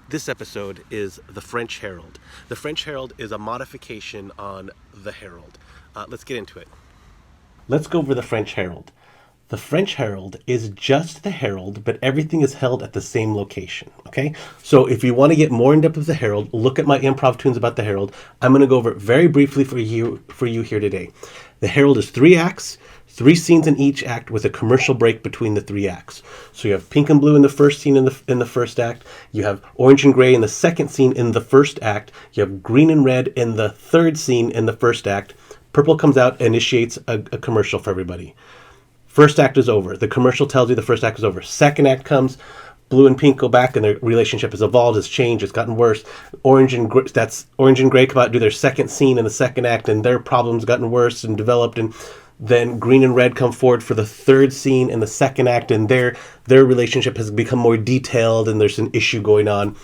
This episode is the French Herald. The French Herald is a modification on the Herald. Let's get into it. Let's go over the French Herald. The French Herald is just the Herald, but everything is held at the same location, okay? So if you want to get more in depth of the Herald, look at my Improvtoons about the Herald. I'm going to go over it very briefly for you here today. The Herald is 3 acts, 3 scenes in each act with a commercial break between the 3 acts. So you have pink and blue in the first scene in the first act. You have orange and gray in the second scene in the first act. You have green and red in the third scene in the first act. Purple comes out, initiates a commercial for everybody. First act is over. The commercial tells you the first act is over. Second act comes. Blue and pink go back, and their relationship has evolved, has changed, it's gotten worse. Orange and gray come out, do their second scene in the second act, and their problems gotten worse and developed. And then green and red come forward for the third scene in the second act, and their relationship has become more detailed, and there's an issue going on.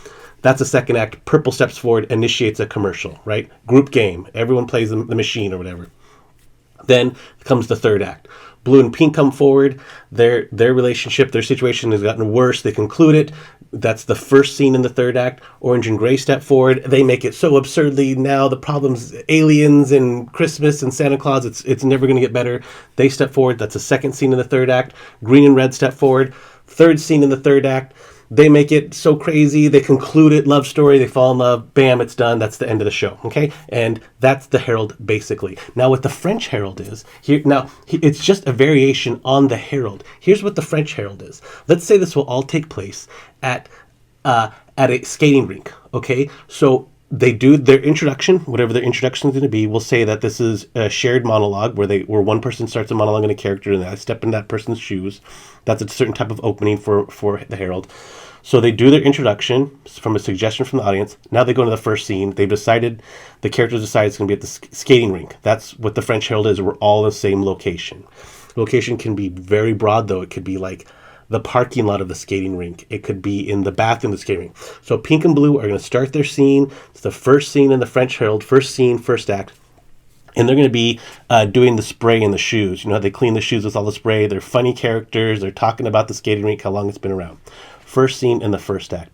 That's the second act. Purple steps forward, initiates a commercial, right? Group game. Everyone plays the machine or whatever. Then comes the third act. Blue and pink come forward. Their relationship, their situation has gotten worse. They conclude it. That's the first scene in the third act. Orange and gray step forward. They make it so absurdly now the problem's aliens and Christmas and Santa Claus. It's never going to get better. They step forward. That's the second scene in the third act. Green and red step forward. Third scene in the third act. They make it so crazy. They conclude it, love story. They fall in love. Bam, it's done. That's the end of the show. Okay, and that's the Herald basically. Now, what the French Herald is here. Now, it's just a variation on the Herald. Here's what the French Herald is. Let's say this will all take place at a skating rink. Okay, so they do their introduction, whatever their introduction is going to be. We'll say that this is a shared monologue where one person starts a monologue in a character and I step in that person's shoes. That's a certain type of opening for the Herald. So they do their introduction from a suggestion from the audience. Now they go into the first scene. The characters decide it's going to be at the skating rink. That's what the French Herald is. We're all in the same location. Location can be very broad, though. It could be like the parking lot of the skating rink. It could be in the bathroom of the skating rink. So pink and blue are going to start their scene. It's the first scene in the French Herald, first scene, first act. And they're going to be doing the spray in the shoes. You know how they clean the shoes with all the spray? They're funny characters. They're talking about the skating rink, how long it's been around. First scene in the first act.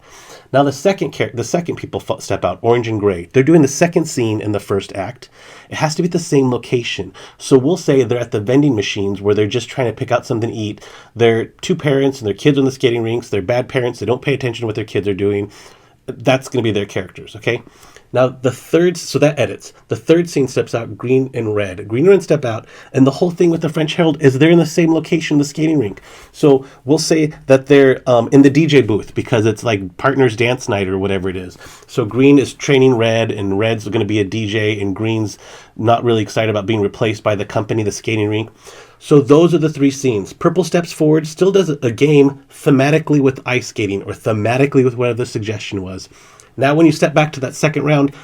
Now the second people step out, orange and gray. They're doing the second scene in the first act. It has to be at the same location. So we'll say they're at the vending machines where they're just trying to pick out something to eat. They're 2 parents and their kids on the skating rinks. They're bad parents. They don't pay attention to what their kids are doing. That's going to be their characters, okay? Now, so that edits. The third scene steps out, green and red. Green and red step out, and the whole thing with the French Herald is they're in the same location, the skating rink. So we'll say that they're in the DJ booth because it's like partners dance night or whatever it is. So green is training red, and red's going to be a DJ, and green's not really excited about being replaced by the company, the skating rink. So those are the 3 scenes. Purple steps forward, still does a game thematically with ice skating or thematically with whatever the suggestion was. Now, when you step back to that second round,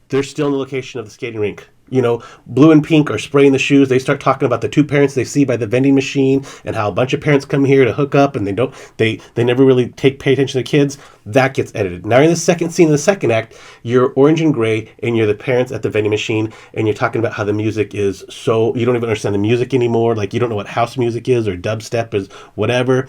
they're still in the location of the skating rink. You know, blue and pink are spraying the shoes. They start talking about the 2 parents they see by the vending machine and how a bunch of parents come here to hook up and they never really pay attention to the kids. That gets edited. Now, in the second scene in the second act, you're orange and gray and you're the parents at the vending machine and you're talking about how the music is so, you don't even understand the music anymore. Like, you don't know what house music is or dubstep is, whatever.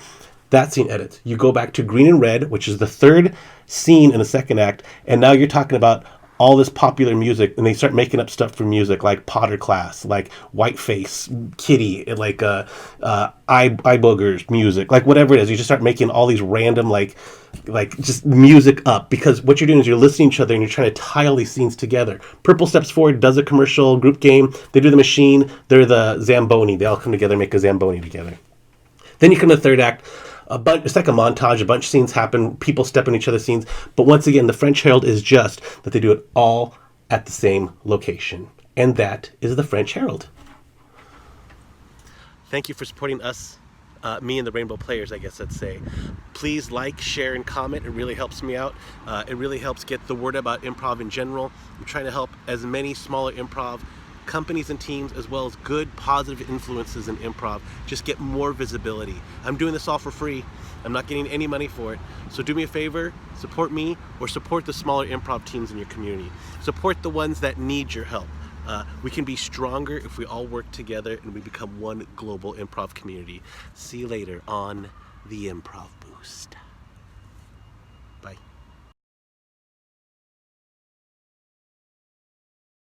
That scene edits. You go back to green and red, which is the third scene in the second act, and now you're talking about all this popular music, and they start making up stuff for music like Potter Class, like Whiteface, Kitty, like eye boogers music, like whatever it is. You just start making all these random like just music up because what you're doing is you're listening to each other and you're trying to tie all these scenes together. Purple steps forward, does a commercial group game. They do the machine. They're the Zamboni. They all come together and make a Zamboni together. Then you come to the third act. It's like a montage. A bunch of scenes happen. People step in each other's scenes. But once again, the French Herald is just that they do it all at the same location. And that is the French Herald. Thank you for supporting us, me and the Rainbow Players, I guess I'd say. Please like, share, and comment. It really helps me out. It really helps get the word about improv in general. I'm trying to help as many smaller improv companies and teams, as well as good positive influences in improv, just get more visibility. I'm doing this all for free. I'm not getting any money for it. So do me a favor, support me or support the smaller improv teams in your community. Support the ones that need your help. We can be stronger if we all work together and we become one global improv community. See you later on the Improv Boost.